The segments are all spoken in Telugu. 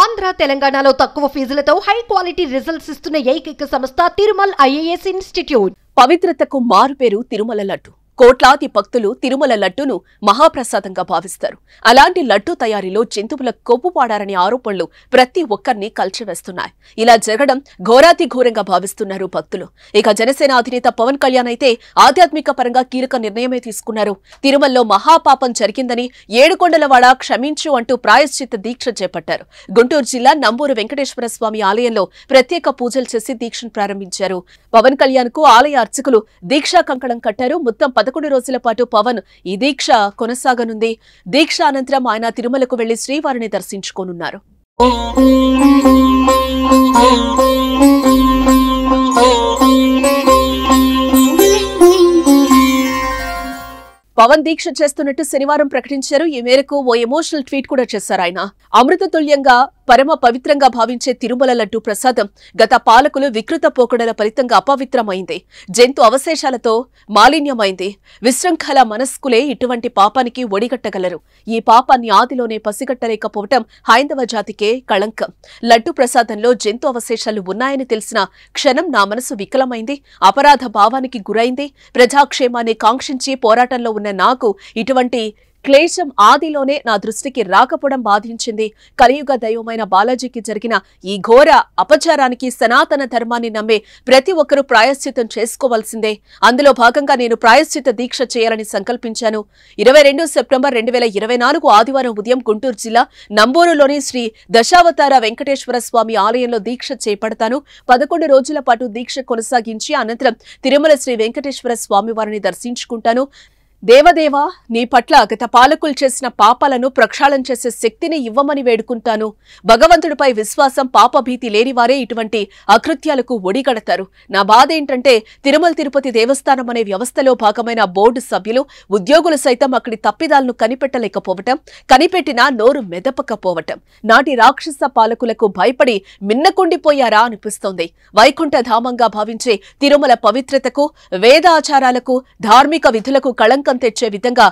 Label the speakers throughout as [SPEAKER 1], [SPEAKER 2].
[SPEAKER 1] ఆంధ్ర తెలంగాణలో తక్కువ ఫీజులతో హై క్వాలిటీ రిజల్ట్స్ ఇస్తున్న ఏకైక సంస్థ తిరుమల్ ఐఏఎస్ ఇన్స్టిట్యూట్.
[SPEAKER 2] పవిత్రతకు మారుపేరు తిరుమల లడ్డు. కోట్లాది భక్తులు తిరుమల లడ్డును మహాప్రసాదంగా భావిస్తారు. అలాంటి లడ్డు తయారీలో జంతువుల కొవ్వు వాడారనే ఆరోపణలు ప్రతి ఒక్కరిని కల్చివేస్తున్నాయి. ఇలా జరగడం ఘోరాతి ఘోరంగా భావిస్తున్నారు భక్తులు. ఇక జనసేన అధినేత పవన్ కళ్యాణ్ అయితే ఆధ్యాత్మిక పరంగా కీలక నిర్ణయమే తీసుకున్నారు. తిరుమలలో మహాపాపం జరిగిందని ఏడుకొండలవాడ క్షమించు అంటూ ప్రాయశ్చిత్త దీక్ష చేపట్టారు. గుంటూరు జిల్లా నంబూరు వెంకటేశ్వర స్వామి ఆలయంలో ప్రత్యేక పూజలు చేసి దీక్షను ప్రారంభించారు. పవన్ కళ్యాణ్ కు ఆలయ అర్చకులు దీక్షా కంకణం కట్టారు. మొత్తం 11 రోజుల పాటు పవన్ ఈ దీక్ష కొనసాగనుంది. దీక్ష అనంతరం ఆయన తిరుమలకు వెళ్లి శ్రీవారిని దర్శించుకోనున్నారు. పవన్ దీక్ష చేస్తున్నట్టు శనివారం ప్రకటించారు. ఈ మేరకు ఓ ఎమోషనల్ ట్వీట్ కూడా చేశారు ఆయన. అమృతతుల్యంగా పరమ పవిత్రంగా భావించే తిరుమల లడ్డు ప్రసాదం గత పాలకులు వికృత పోకడల ఫలితంగా అపవిత్రమైంది, జంతు అవశేషాలతో మాలిన్యమైంది. విశృంఖల మనస్కులే ఇటువంటి పాపానికి ఒడిగట్టగలరు. ఈ పాపాన్ని ఆదిలోనే పసిగట్టలేకపోవటం హైందవ జాతికే కళంకం. లడ్డు ప్రసాదంలో జంతు అవశేషాలు ఉన్నాయని తెలిసిన క్షణం నా మనసు వికలమైంది, అపరాధ భావానికి గురైంది. ప్రజాక్షేమాన్ని కాంక్షించి పోరాటంలో ఉన్న నాకు ఇటువంటి క్లేశం ఆదిలోనే నా దృష్టికి రాకపోవడం బాధించింది. కలియుగ దైవమైన బాలాజీకి జరిగిన ఈ ఘోర అపచారానికి సనాతన ధర్మాన్ని నమ్మే ప్రతి ఒక్కరూ ప్రాయశ్చిత్తం చేసుకోవాల్సిందే. అందులో భాగంగా నేను ప్రాయశ్చిత్త దీక్ష చేయాలని సంకల్పించాను. 22 సెప్టెంబర్ 2024 ఆదివారం ఉదయం గుంటూరు జిల్లా నంబూరులోని శ్రీ దశావతార వెంకటేశ్వర స్వామి ఆలయంలో దీక్ష చేపడతాను. 11 రోజుల పాటు దీక్ష కొనసాగించి అనంతరం తిరుమల శ్రీ వెంకటేశ్వర స్వామి వారిని దర్శించుకుంటాను. దేవదేవా, నీ పట్ల గత పాలకులు చేసిన పాపాలను ప్రక్షాళన చేసే శక్తిని ఇవ్వమని వేడుకుంటాను. భగవంతుడిపై విశ్వాసం, పాపభీతి లేనివారే ఇటువంటి అకృత్యాలకు ఒడిగడతారు. నా బాధ ఏంటంటే తిరుమల తిరుపతి దేవస్థానం అనే వ్యవస్థలో భాగమైన బోర్డు సభ్యులు, ఉద్యోగులు సైతం అక్కడి తప్పిదాలను కనిపెట్టలేకపోవటం, కనిపెట్టినా నోరు మెదపకపోవటం. నాటి రాక్షస పాలకులకు భయపడి మిన్నకుండిపోయారా అనిపిస్తోంది. వైకుంఠ ధామంగా భావించే తిరుమల పవిత్రతకు, వేదాచారాలకు, ధార్మిక విధులకు కళంకం తెచ్చే విధంగా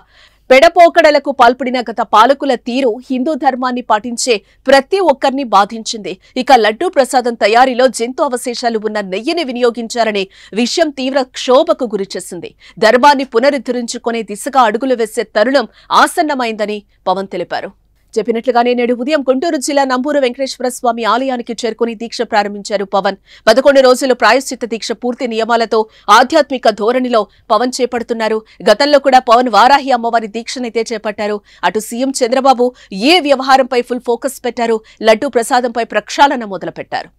[SPEAKER 2] పెడపోకడలకు పాల్పడిన గత పాలకుల తీరు హిందూ ధర్మాన్ని పాటించే ప్రతి ఒక్కరిని బాధించింది. ఇక లడ్డూ ప్రసాదం తయారీలో జంతు అవశేషాలు ఉన్న నెయ్యిని వినియోగించారనే విషయం తీవ్ర క్షోభకు గురిచేసింది. ధర్మాన్ని పునరుద్ధరించుకునే దిశగా అడుగులు వేసే తరుణం ఆసన్నమైందని పవన్ తెలిపారు. చెప్పినట్లుగానే నేడు ఉదయం గుంటూరు జిల్లా నంబూరు వెంకటేశ్వర స్వామి ఆలయానికి చేరుకుని దీక్ష ప్రారంభించారు పవన్. 11 రోజులు ప్రాయశ్చిత్త దీక్ష పూర్తి నియమాలతో ఆధ్యాత్మిక ధోరణిలో పవన్ చేపడుతున్నారు. గతంలో కూడా పవన్ వారాహి అమ్మవారి దీక్షనైతే చేపట్టారు. అటు సీఎం చంద్రబాబు ఈ వ్యవహారంపై ఫుల్ ఫోకస్ పెట్టారు. లడ్డూ ప్రసాదంపై ప్రక్షాళన మొదలుపెట్టారు.